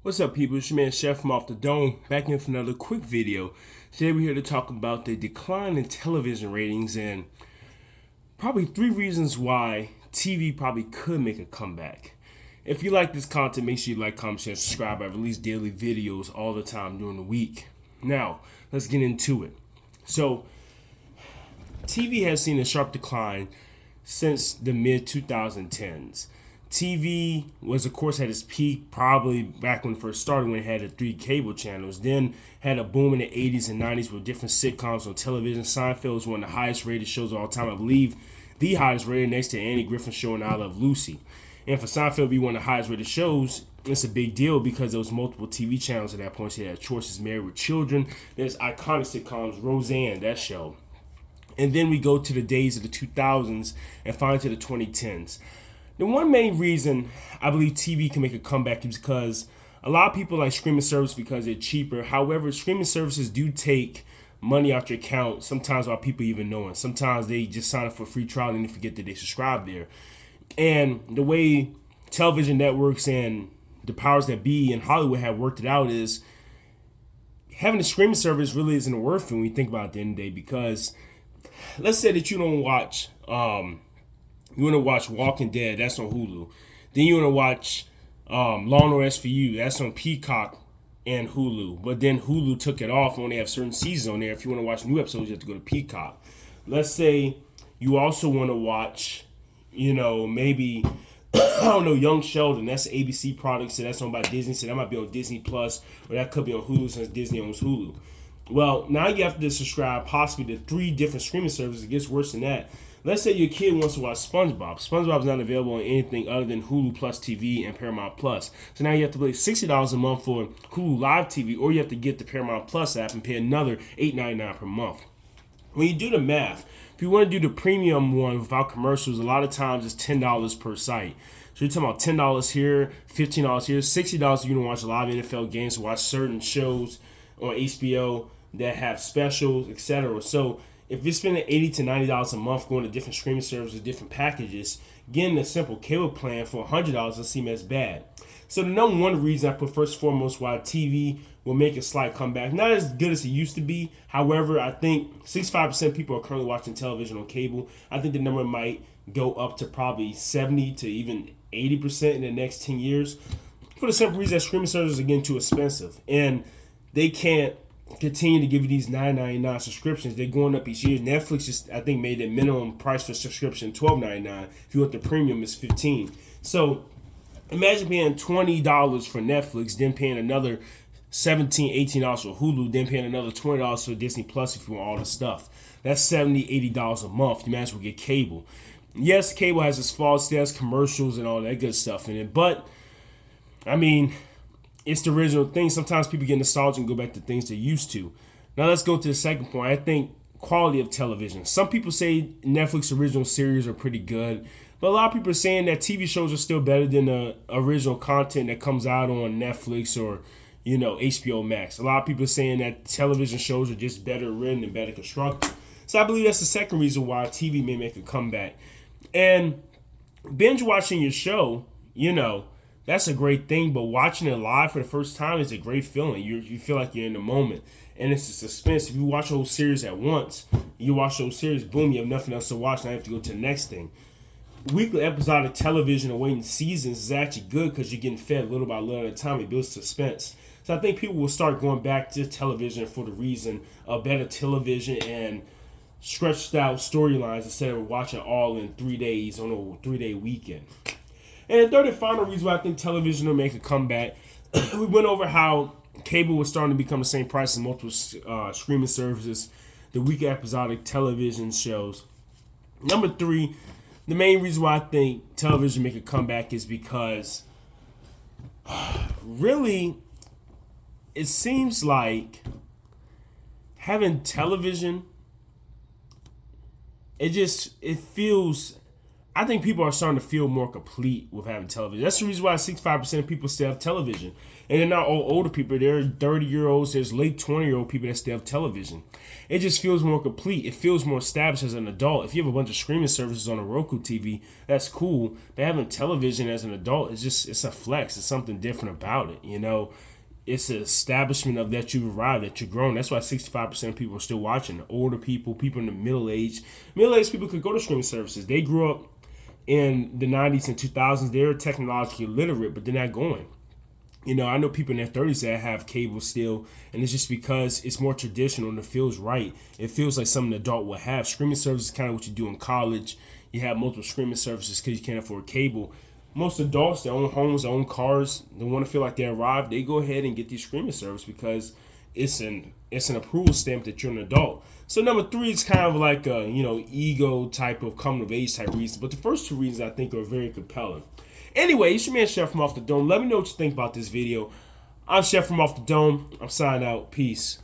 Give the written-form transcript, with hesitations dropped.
What's up, people? It's your man Chef from Off the Dome, back in for another quick video. Today we're here to talk about the decline in television ratings and probably 3 reasons why TV probably could make a comeback. If you like this content, make sure you like, comment, share, subscribe. I release daily videos all the time during the week. Now, let's get into it. So, TV has seen a sharp decline since the mid 2010s. TV was, of course, at its peak probably back when it first started, when it had the 3 cable channels. Then had a boom in the 80s and 90s with different sitcoms on television. Seinfeld was one of the highest rated shows of all time. I believe the highest rated, next to Andy Griffin's show and I Love Lucy. And for Seinfeld to be one of the highest rated shows, it's a big deal because there was multiple TV channels at that point. So you had Choices, Married with Children. There's iconic sitcoms, Roseanne, that show. And then we go to the days of the 2000s and finally to the 2010s. The one main reason I believe TV can make a comeback is because a lot of people like streaming service because they're cheaper. However, streaming services do take money out your account sometimes without people even knowing. Sometimes they just sign up for a free trial and they forget that they subscribe there. And the way television networks and the powers that be in Hollywood have worked it out is having a streaming service really isn't worth it when you think about it at the end of the day, because let's say that you don't watch you want to watch Walking Dead, that's on Hulu. Then you want to watch Law and Order SVU, that's on Peacock and Hulu. But then Hulu took it off and only have certain seasons on there. If you want to watch new episodes, you have to go to Peacock. Let's say you also want to watch, maybe, I don't know, Young Sheldon. That's an ABC product, so that's owned by Disney. So that might be on Disney Plus, or that could be on Hulu since Disney owns Hulu. Well, now you have to subscribe possibly to 3 different streaming services. It gets worse than that. Let's say your kid wants to watch SpongeBob. SpongeBob is not available on anything other than Hulu Plus TV and Paramount Plus. So now you have to pay $60 a month for Hulu Live TV, or you have to get the Paramount Plus app and pay another $8.99 per month. When you do the math, if you want to do the premium one without commercials, a lot of times it's $10 per site. So you're talking about $10 here, $15 here, $60 if you don't watch a live NFL games, watch certain shows on HBO that have specials, etc. So if you're spending $80 to $90 a month going to different streaming services, different packages, getting a simple cable plan for $100 doesn't seem as bad. So the number one reason I put first and foremost why TV will make a slight comeback, not as good as it used to be. However, I think 65% of people are currently watching television on cable. I think the number might go up to probably 70 to even 80% in the next 10 years. For the simple reason that streaming services are getting too expensive, and they can't continue to give you these $9.99 subscriptions. They're going up each year. Netflix just, I think, made the minimum price for subscription $12.99. If you want the premium, it's $15. So imagine paying $20 for Netflix, then paying another $17, $18 for Hulu, then paying another $20 for Disney Plus if you want all the stuff. That's $70, $80 a month. You might as well get cable. Yes, cable has its faults. There's commercials and all that good stuff in it. But, I mean, it's the original thing. Sometimes people get nostalgic and go back to things they're used to. Now let's go to the second point. I think quality of television. Some people say Netflix original series are pretty good, but a lot of people are saying that TV shows are still better than the original content that comes out on Netflix or HBO Max. A lot of people are saying that television shows are just better written and better constructed. So I believe that's the second reason why TV may make a comeback. And binge watching your show, that's a great thing, but watching it live for the first time is a great feeling. You feel like you're in the moment, and it's a suspense. If you watch a whole series at once, you watch the whole series, boom, you have nothing else to watch, now you have to go to the next thing. Weekly episodic television and waiting seasons is actually good because you're getting fed little by little at a time. It builds suspense. So I think people will start going back to television for the reason of better television and stretched out storylines instead of watching all in 3 days on a 3-day weekend. And the third and final reason why I think television will make a comeback, we went over how cable was starting to become the same price as multiple streaming services, the weekly episodic television shows. Number 3, the main reason why I think television make a comeback is because really it seems like having television, it feels, I think people are starting to feel more complete with having television. That's the reason why 65% of people still have television. And they're not all older people. They're 30-year-olds. There's late 20-year-old people that still have television. It just feels more complete. It feels more established as an adult. If you have a bunch of streaming services on a Roku TV, that's cool. But having television as an adult, it's a flex. It's something different about it, you know. It's an establishment of that you've arrived, that you've grown. That's why 65% of people are still watching. The older people, people in the middle age. Middle-aged people could go to streaming services. They grew up in the 90s and 2000s. They're technologically literate, but they're not going. You know, I know people in their 30s that have cable still, and it's just because it's more traditional and it feels right. It feels like something an adult would have. Streaming services is kind of what you do in college. You have multiple streaming services because you can't afford cable. Most adults, they own homes, they own cars, they want to feel like they arrived. They go ahead and get these streaming service because it's an approval stamp that you're an adult. So number 3 is kind of like a, you know, ego type of coming of age type reason. But the first 2 reasons I think are very compelling. Anyway, it's your man Chef from Off the Dome. Let me know what you think about this video. I'm Chef from Off the Dome. I'm signing out. Peace.